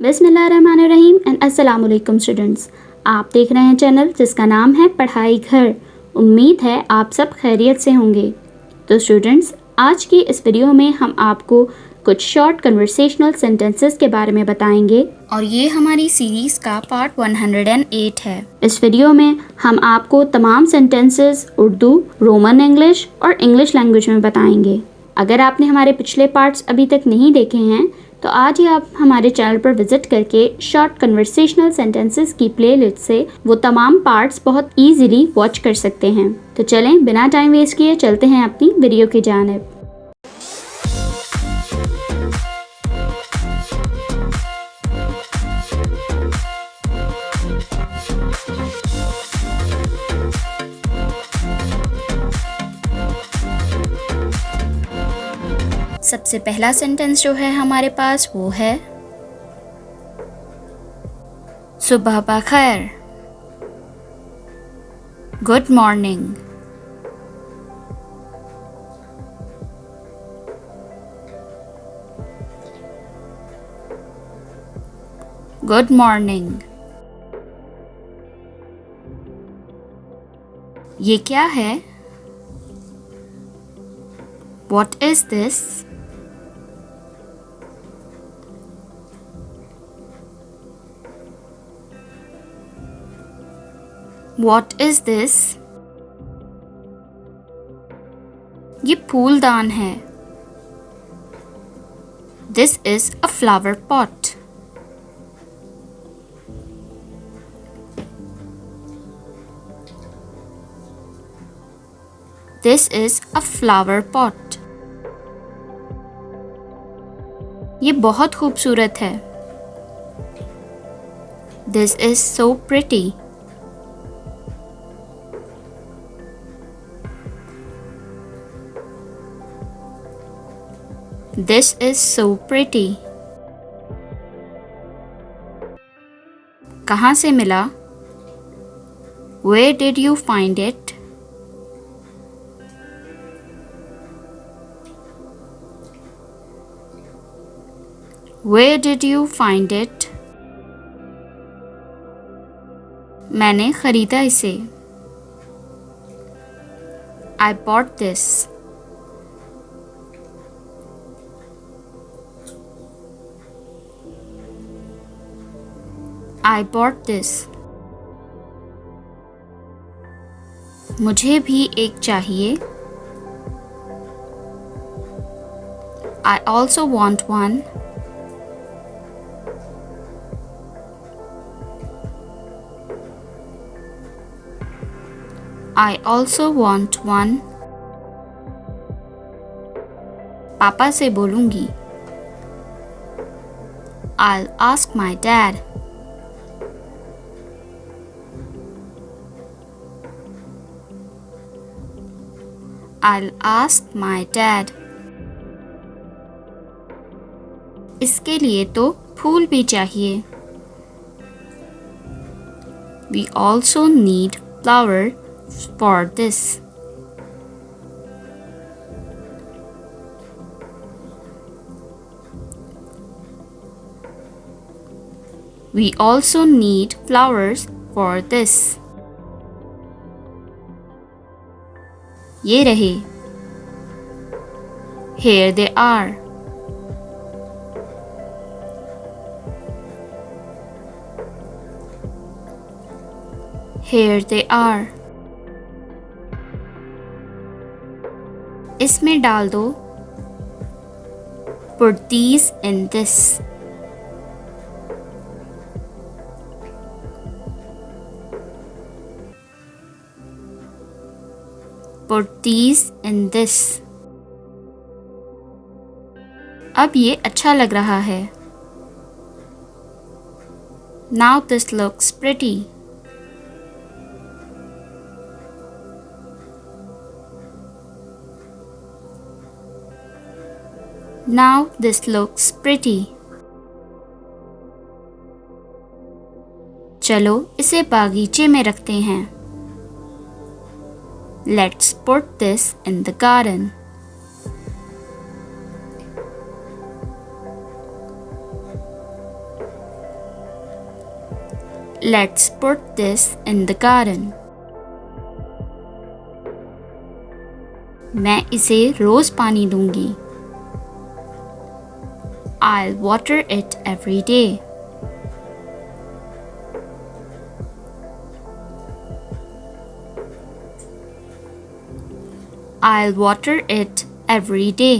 बिस्मिल्लाहिर्रहमानिर्रहीम एंड अस्सलाम वालेकुम स्टूडेंट्स। आप देख रहे हैं चैनल जिसका नाम है पढ़ाई घर। उम्मीद है आप सब खैरियत से होंगे। तो स्टूडेंट्स, आज की इस वीडियो में हम आपको कुछ शॉर्ट कन्वर्सेशनल सेंटेंसेस के बारे में बताएंगे और ये हमारी सीरीज़ का पार्ट 108 है। इस वीडियो में हम आपको तमाम सेंटेंसेस उर्दू, रोमन इंग्लिश और इंग्लिश लैंग्वेज में बताएंगे। अगर आपने हमारे पिछले पार्ट्स अभी तक नहीं देखे हैं तो आज ही आप हमारे चैनल पर विजिट करके शॉर्ट कन्वर्सेशनल सेंटेंसेस की प्लेलिस्ट से वो तमाम पार्ट्स बहुत इजीली वॉच कर सकते हैं। तो चलें बिना टाइम वेस्ट किए चलते हैं अपनी वीडियो की जानिब। सबसे पहला सेंटेंस जो है हमारे पास वो है सुबह बखैर, गुड मॉर्निंग। Good morning. ये क्या है? What is this? What is this? ये फूलदान है। This is a flower pot. This is a flower pot. ये बहुत खूबसूरत है। This is so pretty. This is so pretty. कहाँ से मिला? Where did you find it? Where did you find it? मैंने खरीदा इसे। I bought this. I bought this. मुझे भी एक चाहिए। I also want one. I also want one. पापा से बोलूंगी। I'll ask my dad. I'll ask my dad. इसके लिए तो फूल भी चाहिए। We also need flower for this. We also need flowers for this. ये रहे। Here they are. Here they are. इसमें डाल दो। Put these in this. Put these in this. अब ये अच्छा लग रहा है। Now this looks pretty. Now this looks pretty. चलो इसे बागीचे में रखते हैं। Let's put this in the garden. Let's put this in the garden. मैं इसे रोज पानी दूंगी. I'll water it every day. I'll water it every day.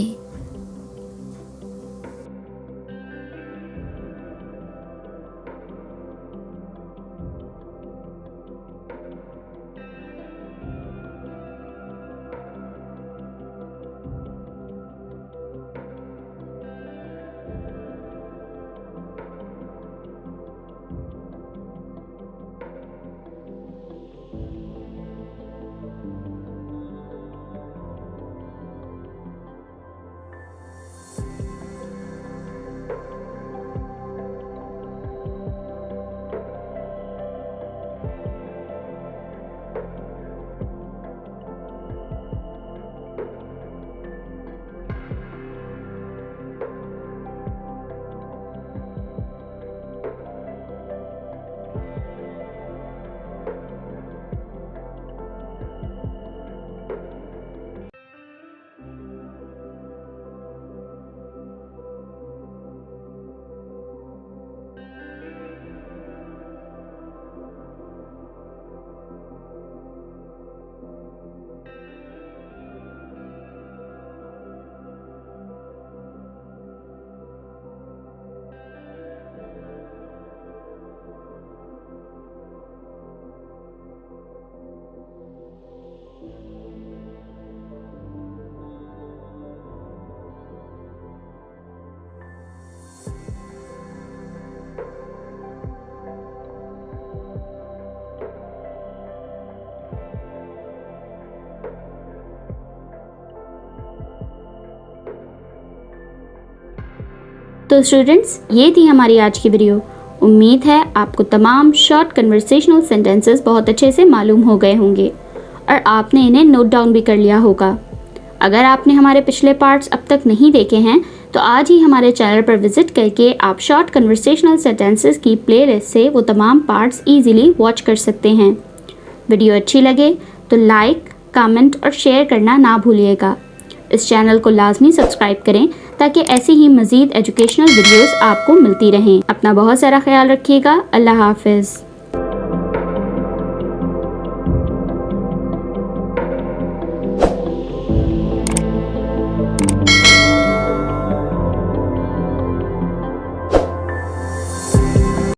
तो स्टूडेंट्स, ये थी हमारी आज की वीडियो। उम्मीद है आपको तमाम शॉर्ट कन्वर्सेशनल सेंटेंसेस बहुत अच्छे से मालूम हो गए होंगे और आपने इन्हें नोट डाउन भी कर लिया होगा। अगर आपने हमारे पिछले पार्ट्स अब तक नहीं देखे हैं तो आज ही हमारे चैनल पर विजिट करके आप शॉर्ट कन्वर्सेशनल सेंटेंसेस की प्लेलिस्ट से वो तमाम पार्ट्स इजीली वॉच कर सकते हैं। वीडियो अच्छी लगे तो लाइक, कमेंट और शेयर करना ना भूलिएगा। इस चैनल को लाजमी सब्सक्राइब करें ताकि ऐसी ही मज़ीद एजुकेशनल वीडियोस आपको मिलती रहें। अपना बहुत सारा ख्याल रखिएगा। अल्लाह हाफ़िज़।